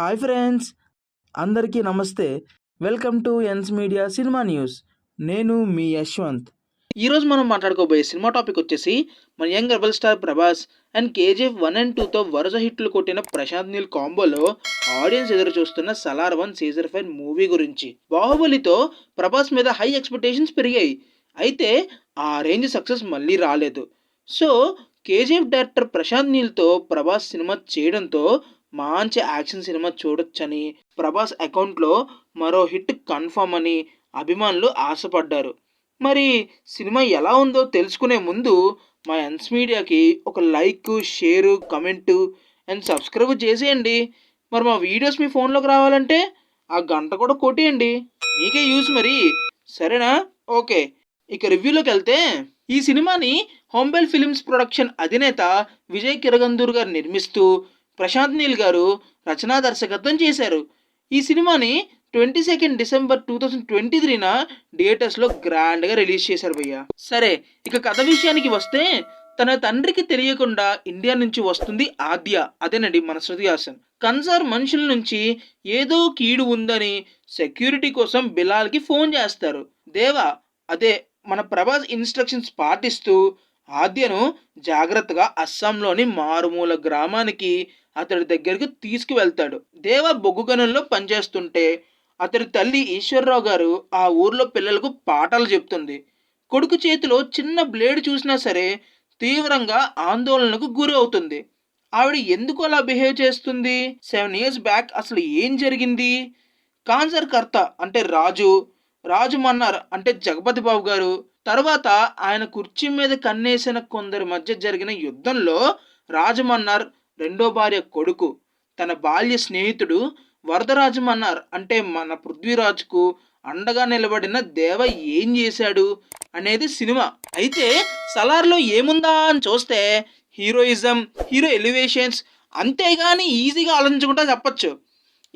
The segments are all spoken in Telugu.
హాయ్ ఫ్రెండ్స్, అందరికీ నమస్తే. వెల్కమ్ టు ఎన్స్ మీడియా సినిమా న్యూస్. నేను మీ యశ్వంత్. ఈరోజు మనం మాట్లాడుకోబోయే సినిమా టాపిక్ వచ్చేసి మన young rebel star Prabhas and KGF 1 and 2తో వరుస హిట్లు కొట్టిన ప్రశాంత్ నీల్ కాంబోలో ఆడియన్స్ ఎదురు చూస్తున్న సలార్ 1 సీజన్ 5 మూవీ గురించి. బాహుబలితో ప్రభాస్ మీద హై ఎక్స్పెక్టేషన్స్ పెరిగాయి, అయితే ఆ రేంజ్ సక్సెస్ మళ్ళీ రాలేదు. సో కేజీఎఫ్ డైరెక్టర్ ప్రశాంత్ నీల్తో ప్రభాస్ సినిమా చేయడంతో మంచి యాక్షన్ సినిమా చూడొచ్చని, ప్రభాస్ అకౌంట్లో మరో హిట్ కన్ఫర్మ్ అని అభిమానులు ఆశపడ్డారు. మరి సినిమా ఎలా ఉందో తెలుసుకునే ముందు మా ఎన్స్ మీడియాకి ఒక like, share, comment and subscribe చేసేయండి. మరి మా వీడియోస్ మీ ఫోన్లోకి రావాలంటే ఆ గంట కూడా కొట్టేయండి, మీకే యూస్ మరి. సరేనా? ఓకే, ఇక రివ్యూలోకి వెళ్తే, ఈ సినిమాని హోంబెల్ ఫిలిమ్స్ ప్రొడక్షన్ అధినేత విజయ్ కిరగందూర్ గారు నిర్మిస్తూ ప్రశాంత్ నీల్ గారు రచనా దర్శకత్వం చేశారు. ఈ సినిమాని 22 డిసెంబర్ 2023న థియేటర్స్లో గ్రాండ్గా రిలీజ్ చేశారు భయ్య. సరే, ఇక కథ విషయానికి వస్తే, తన తండ్రికి తెలియకుండా ఇండియా నుంచి వస్తుంది ఆద్య, అదేనండి మన శృతి హాసన్. కన్సార్ మనుషుల నుంచి ఏదో కీడు ఉందని సెక్యూరిటీ కోసం బిలాల్కి ఫోన్ చేస్తారు. దేవా, అదే మన ప్రభాస్ ఇన్స్ట్రక్షన్స్ పాటిస్తూ ఆద్యను జాగ్రత్తగా అస్సాంలోని మారుమూల గ్రామానికి అతడి దగ్గరికి తీసుకువెళ్తాడు. దేవ బొగ్గు గనుల్లో పనిచేస్తుంటే అతడి తల్లి ఈశ్వర్రావు గారు ఆ ఊర్లో పిల్లలకు పాఠాలు చెప్తుంది. కొడుకు చేతిలో చిన్న బ్లేడ్ చూసినా సరే తీవ్రంగా ఆందోళనకు గురి అవుతుంది. ఆవిడ ఎందుకు అలా బిహేవ్ చేస్తుంది? 7 years బ్యాక్ అసలు ఏం జరిగింది? కాన్సర్ కర్త అంటే రాజు మన్నార్ అంటే జగపతి బాబు గారు, తర్వాత ఆయన కుర్చీ మీద కన్నేసిన కొందరి మధ్య జరిగిన యుద్ధంలో రాజమన్నార్ రెండో భార్య కొడుకు, తన బాల్య స్నేహితుడు వరదరాజమన్నార్ అంటే మన పృథ్వీరాజ్కు అండగా నిలబడిన దేవ ఏం చేశాడు అనేది సినిమా. అయితే సలార్లో ఏముందా అని చూస్తే హీరోయిజం, హీరో ఎలివేషన్స్, అంతేగాని ఈజీగా ఆలోచించకుండా చెప్పచ్చు.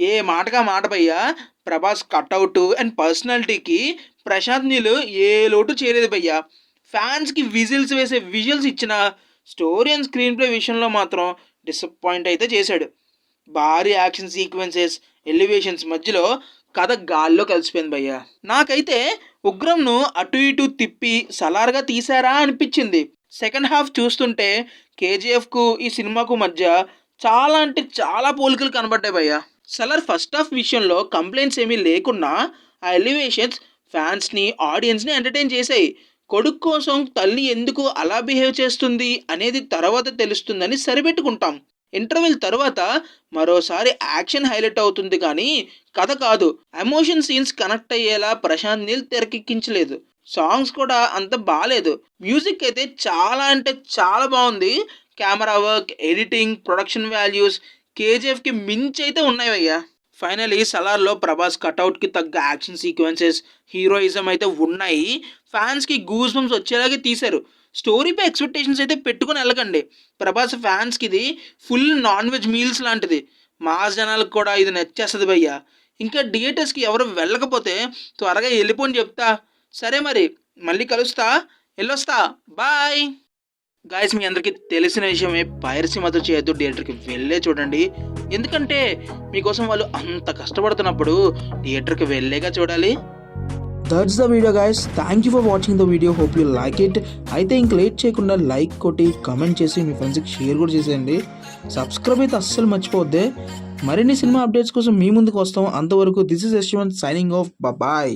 ఏ మాటగా మాట భయ్యా, ప్రభాస్ కట్అవుట్ అండ్ పర్సనాలిటీకి ప్రశాంత్ నీల్ ఏ లోటు చేయలేదు భయ్యా. ఫ్యాన్స్కి విజిల్స్ వేసే విజువల్స్ ఇచ్చిన స్టోరీ అండ్ స్క్రీన్ ప్లే విషయంలో మాత్రం డిసప్పాయింట్ అయితే చేశాడు. భారీ యాక్షన్ సీక్వెన్సెస్, ఎలివేషన్స్ మధ్యలో కథ గాల్లో కలిసిపోయింది భయ్యా. నాకైతే ఉగ్రంను అటు ఇటు తిప్పి సలార్గా తీసారా అనిపించింది. సెకండ్ హాఫ్ చూస్తుంటే కేజీఎఫ్కు ఈ సినిమాకు మధ్య చాలా అంటే చాలా పోలికలు కనబడ్డాయి భయ్యా. సలార్ ఫస్ట్ హాఫ్ విషయంలో కంప్లైంట్స్ ఏమీ లేకున్నా ఆ ఎలివేషన్స్ ఫ్యాన్స్ని, ఆడియన్స్ని ఎంటర్టైన్ చేశాయి. కొడుకు కోసం తల్లి ఎందుకు అలా బిహేవ్ చేస్తుంది అనేది తర్వాత తెలుస్తుందని సరిపెట్టుకుంటాం. ఇంటర్వెల్ తర్వాత మరోసారి యాక్షన్ హైలైట్ అవుతుంది కానీ కథ కాదు. ఎమోషన్ సీన్స్ కనెక్ట్ అయ్యేలా ప్రశాంత్ నీల్ తెరకెక్కించలేదు. సాంగ్స్ కూడా అంత బాగాలేదు. మ్యూజిక్ అయితే చాలా అంటే చాలా బాగుంది. Camera work, editing, production values కేజీఎఫ్కి మించి అయితే ఉన్నాయి అయ్యా. ఫైనలీ సలార్లో ప్రభాస్ కట్అవుట్కి తగ్గ యాక్షన్ సీక్వెన్సెస్, హీరోయిజం అయితే ఉన్నాయి. ఫ్యాన్స్కి గూస్ బంప్స్ వచ్చేలాగే తీశారు. స్టోరీపై ఎక్స్పెక్టేషన్స్ అయితే పెట్టుకుని వెళ్ళకండి. ప్రభాస్ ఫ్యాన్స్కి ఇది ఫుల్ నాన్ వెజ్ మీల్స్ లాంటిది. మాస్ జనాలకు కూడా ఇది నచ్చేస్తుంది భయ్యా. ఇంకా థియేటర్స్కి ఎవరు వెళ్ళకపోతే త్వరగా వెళ్ళిపోని చెప్తా. సరే మరి, మళ్ళీ కలుస్తా, వెళ్ళొస్తా, బాయ్. గాయస్, మీ అందరికీ తెలిసిన విషయమే, పైరసీ మాత్రం చేయొద్దు, థియేటర్కి వెళ్ళే చూడండి. ఎందుకంటే మీకోసం వాళ్ళు అంత కష్టపడుతున్నప్పుడు థియేటర్కి వెళ్ళేగా చూడాలి. That's the video guys. Thank you for watching the video. Hope you like it. అయితే ఇంక లేట్ చేయకుండా లైక్ కొట్టి కమెంట్ చేసి మీ ఫ్రెండ్స్కి షేర్ కూడా చేసేయండి. సబ్స్క్రైబ్ అయితే అస్సలు మర్చిపోవద్దే. మరిన్ని సినిమా అప్డేట్స్ కోసం మీ ముందుకు వస్తాం. అంతవరకు this is Yashwant signing off. Bye.